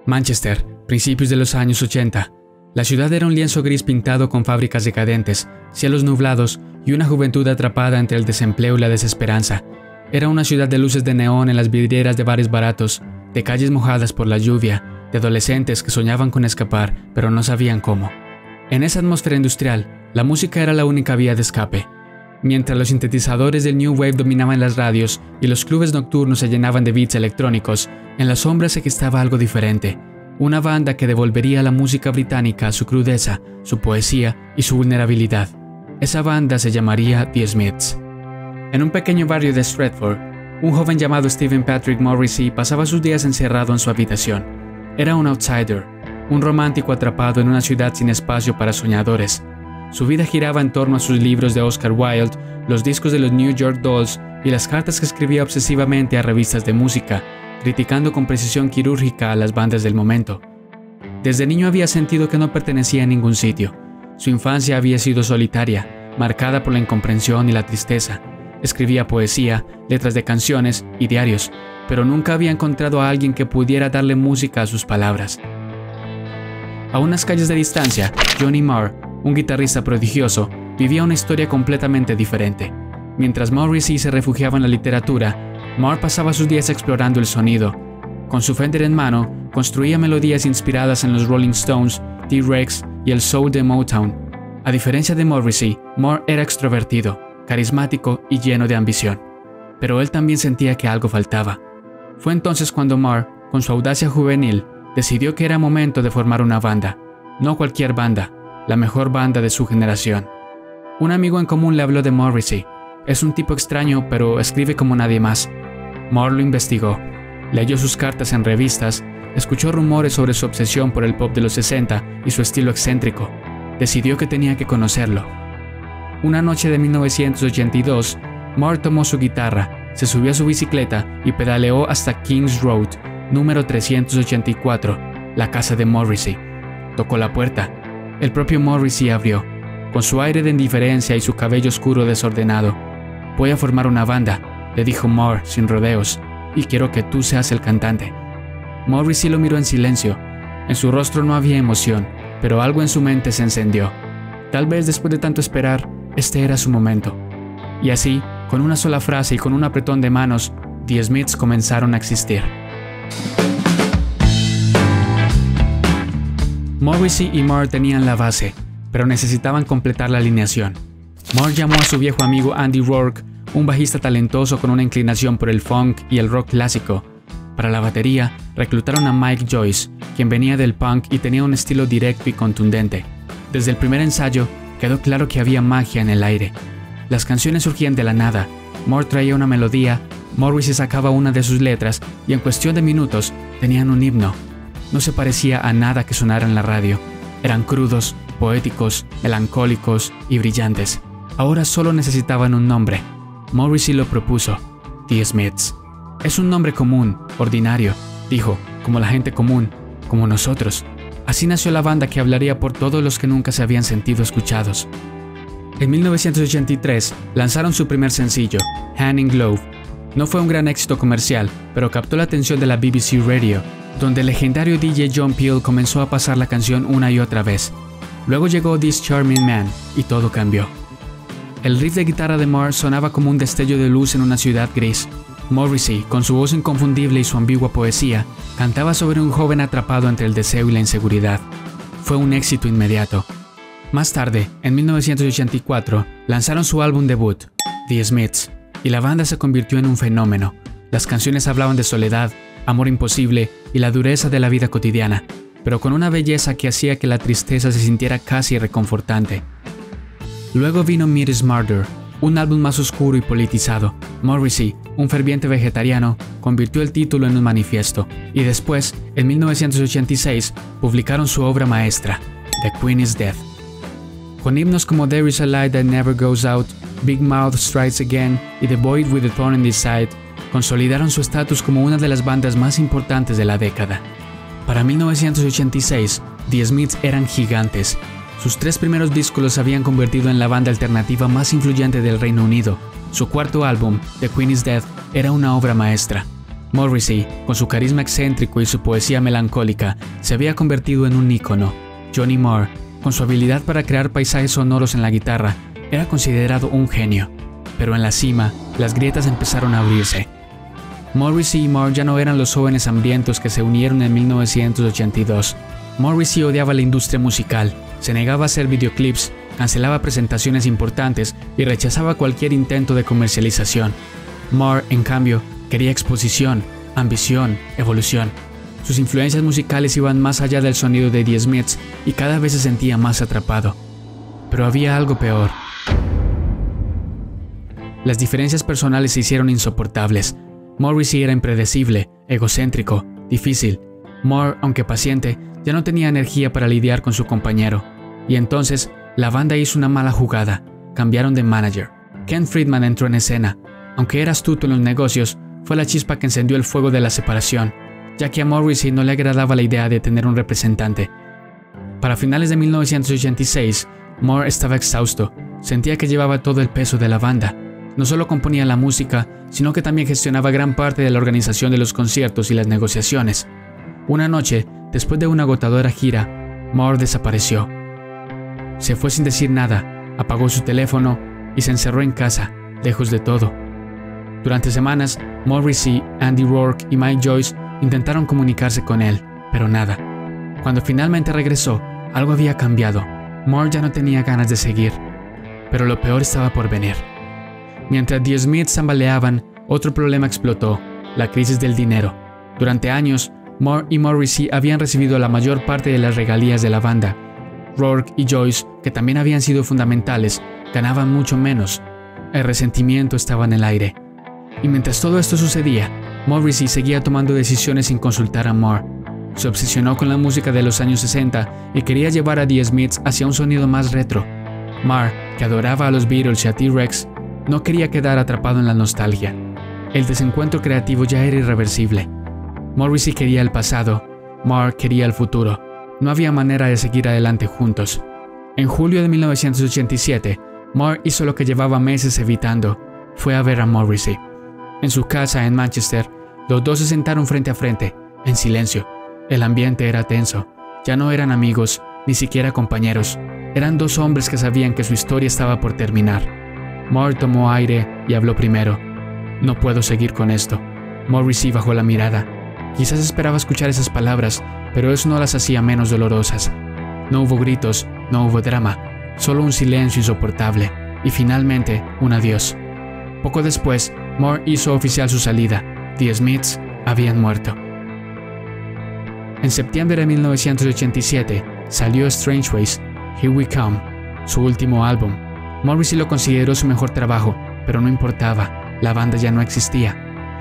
Manchester, principios de los años 80. La ciudad era un lienzo gris pintado con fábricas decadentes, cielos nublados y una juventud atrapada entre el desempleo y la desesperanza. Era una ciudad de luces de neón en las vidrieras de bares baratos, de calles mojadas por la lluvia, de adolescentes que soñaban con escapar, pero no sabían cómo. En esa atmósfera industrial, la música era la única vía de escape. Mientras los sintetizadores del New Wave dominaban las radios y los clubes nocturnos se llenaban de beats electrónicos, en la sombra se gestaba algo diferente. Una banda que devolvería a la música británica su crudeza, su poesía y su vulnerabilidad. Esa banda se llamaría The Smiths. En un pequeño barrio de Stratford, un joven llamado Stephen Patrick Morrissey pasaba sus días encerrado en su habitación. Era un outsider, un romántico atrapado en una ciudad sin espacio para soñadores. Su vida giraba en torno a sus libros de Oscar Wilde, los discos de los New York Dolls y las cartas que escribía obsesivamente a revistas de música, criticando con precisión quirúrgica a las bandas del momento. Desde niño había sentido que no pertenecía a ningún sitio. Su infancia había sido solitaria, marcada por la incomprensión y la tristeza. Escribía poesía, letras de canciones y diarios, pero nunca había encontrado a alguien que pudiera darle música a sus palabras. A unas calles de distancia, Johnny Marr, un guitarrista prodigioso, vivía una historia completamente diferente. Mientras Morrissey se refugiaba en la literatura, Marr pasaba sus días explorando el sonido. Con su Fender en mano, construía melodías inspiradas en los Rolling Stones, T-Rex y el soul de Motown. A diferencia de Morrissey, Marr era extrovertido, carismático y lleno de ambición. Pero él también sentía que algo faltaba. Fue entonces cuando Marr, con su audacia juvenil, decidió que era momento de formar una banda. No cualquier banda, la mejor banda de su generación. Un amigo en común le habló de Morrissey. Es un tipo extraño, pero escribe como nadie más. Marr lo investigó. Leyó sus cartas en revistas, escuchó rumores sobre su obsesión por el pop de los 60 y su estilo excéntrico. Decidió que tenía que conocerlo. Una noche de 1982, Marr tomó su guitarra, se subió a su bicicleta y pedaleó hasta Kings Road, número 384, la casa de Morrissey. Tocó la puerta. El propio Morrissey abrió, con su aire de indiferencia y su cabello oscuro desordenado. «Voy a formar una banda», le dijo Marr sin rodeos, «y quiero que tú seas el cantante». Morrissey lo miró en silencio. En su rostro no había emoción, pero algo en su mente se encendió. Tal vez después de tanto esperar, este era su momento. Y así, con una sola frase y con un apretón de manos, The Smiths comenzaron a existir. Morrissey y Marr tenían la base, pero necesitaban completar la alineación. Marr llamó a su viejo amigo Andy Rourke, un bajista talentoso con una inclinación por el funk y el rock clásico. Para la batería, reclutaron a Mike Joyce, quien venía del punk y tenía un estilo directo y contundente. Desde el primer ensayo, quedó claro que había magia en el aire. Las canciones surgían de la nada. Marr traía una melodía, Morrissey sacaba una de sus letras y en cuestión de minutos tenían un himno. No se parecía a nada que sonara en la radio. Eran crudos, poéticos, melancólicos y brillantes. Ahora solo necesitaban un nombre. Morrissey lo propuso: The Smiths. Es un nombre común, ordinario, dijo, como la gente común, como nosotros. Así nació la banda que hablaría por todos los que nunca se habían sentido escuchados. En 1983 lanzaron su primer sencillo, Hand in Glove. No fue un gran éxito comercial, pero captó la atención de la BBC Radio, donde el legendario DJ John Peel comenzó a pasar la canción una y otra vez. Luego llegó This Charming Man y todo cambió. El riff de guitarra de Marr sonaba como un destello de luz en una ciudad gris. Morrissey, con su voz inconfundible y su ambigua poesía, cantaba sobre un joven atrapado entre el deseo y la inseguridad. Fue un éxito inmediato. Más tarde, en 1984, lanzaron su álbum debut, The Smiths, y la banda se convirtió en un fenómeno. Las canciones hablaban de soledad, amor imposible y la dureza de la vida cotidiana, pero con una belleza que hacía que la tristeza se sintiera casi reconfortante. Luego vino Meat is Murder, un álbum más oscuro y politizado. Morrissey, un ferviente vegetariano, convirtió el título en un manifiesto, y después, en 1986, publicaron su obra maestra, The Queen is Dead. Con himnos como There is a Light That Never Goes Out, Big Mouth Strikes Again y The Void with the Thorn in the Side, consolidaron su estatus como una de las bandas más importantes de la década. Para 1986, The Smiths eran gigantes. Sus 3 primeros discos los habían convertido en la banda alternativa más influyente del Reino Unido. Su cuarto álbum, The Queen is Dead, era una obra maestra. Morrissey, con su carisma excéntrico y su poesía melancólica, se había convertido en un ícono. Johnny Marr, con su habilidad para crear paisajes sonoros en la guitarra, era considerado un genio. Pero en la cima, las grietas empezaron a abrirse. Morrissey y Marr ya no eran los jóvenes hambrientos que se unieron en 1982. Morrissey odiaba la industria musical, se negaba a hacer videoclips, cancelaba presentaciones importantes y rechazaba cualquier intento de comercialización. Marr, en cambio, quería exposición, ambición, evolución. Sus influencias musicales iban más allá del sonido de The Smiths y cada vez se sentía más atrapado. Pero había algo peor. Las diferencias personales se hicieron insoportables. Morrissey era impredecible, egocéntrico, difícil. Marr, aunque paciente, ya no tenía energía para lidiar con su compañero. Y entonces, la banda hizo una mala jugada. Cambiaron de manager. Ken Friedman entró en escena. Aunque era astuto en los negocios, fue la chispa que encendió el fuego de la separación, ya que a Morrissey no le agradaba la idea de tener un representante. Para finales de 1986, Marr estaba exhausto. Sentía que llevaba todo el peso de la banda. No solo componía la música, sino que también gestionaba gran parte de la organización de los conciertos y las negociaciones. Una noche, después de una agotadora gira, Marr desapareció. Se fue sin decir nada, apagó su teléfono y se encerró en casa, lejos de todo. Durante semanas, Morrissey, Andy Rourke y Mike Joyce intentaron comunicarse con él, pero nada. Cuando finalmente regresó, algo había cambiado. Marr ya no tenía ganas de seguir, pero lo peor estaba por venir. Mientras The Smiths tambaleaban, otro problema explotó, la crisis del dinero. Durante años, Marr y Morrissey habían recibido la mayor parte de las regalías de la banda. Rourke y Joyce, que también habían sido fundamentales, ganaban mucho menos. El resentimiento estaba en el aire. Y mientras todo esto sucedía, Morrissey seguía tomando decisiones sin consultar a Marr. Se obsesionó con la música de los años 60 y quería llevar a The Smiths hacia un sonido más retro. Marr, que adoraba a los Beatles y a T-Rex, no quería quedar atrapado en la nostalgia. El desencuentro creativo ya era irreversible. Morrissey quería el pasado, Marr quería el futuro. No había manera de seguir adelante juntos. En julio de 1987, Marr hizo lo que llevaba meses evitando. Fue a ver a Morrissey. En su casa en Manchester, los dos se sentaron frente a frente, en silencio. El ambiente era tenso. Ya no eran amigos, ni siquiera compañeros. Eran dos hombres que sabían que su historia estaba por terminar. Marr tomó aire y habló primero. No puedo seguir con esto. Morrissey bajó la mirada. Quizás esperaba escuchar esas palabras, pero eso no las hacía menos dolorosas. No hubo gritos, no hubo drama, solo un silencio insoportable, y finalmente un adiós. Poco después, Marr hizo oficial su salida. The Smiths habían muerto. En septiembre de 1987 salió Strange Ways, Here We Come, su último álbum. Morrissey lo consideró su mejor trabajo, pero no importaba, la banda ya no existía.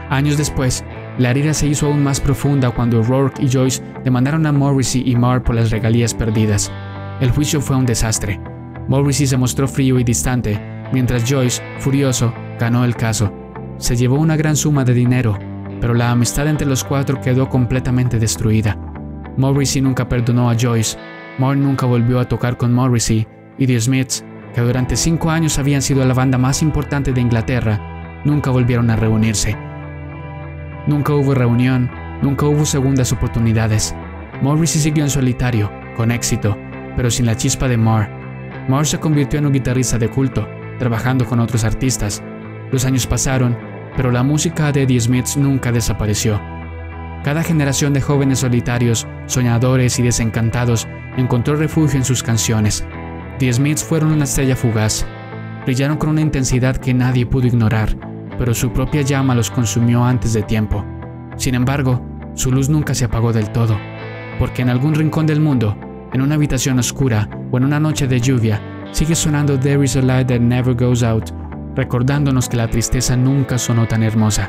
Años después, la herida se hizo aún más profunda cuando Rourke y Joyce demandaron a Morrissey y Marr por las regalías perdidas. El juicio fue un desastre. Morrissey se mostró frío y distante, mientras Joyce, furioso, ganó el caso. Se llevó una gran suma de dinero, pero la amistad entre los cuatro quedó completamente destruida. Morrissey nunca perdonó a Joyce, Marr nunca volvió a tocar con Morrissey, y The Smiths, que durante 5 años habían sido la banda más importante de Inglaterra, nunca volvieron a reunirse. Nunca hubo reunión, nunca hubo segundas oportunidades. Morrissey siguió en solitario, con éxito, pero sin la chispa de Marr. Marr se convirtió en un guitarrista de culto, trabajando con otros artistas. Los años pasaron, pero la música de The Smiths nunca desapareció. Cada generación de jóvenes solitarios, soñadores y desencantados encontró refugio en sus canciones. The Smiths fueron una estrella fugaz. Brillaron con una intensidad que nadie pudo ignorar, pero su propia llama los consumió antes de tiempo. Sin embargo, su luz nunca se apagó del todo, porque en algún rincón del mundo, en una habitación oscura o en una noche de lluvia, sigue sonando There is a light that never goes out, recordándonos que la tristeza nunca sonó tan hermosa.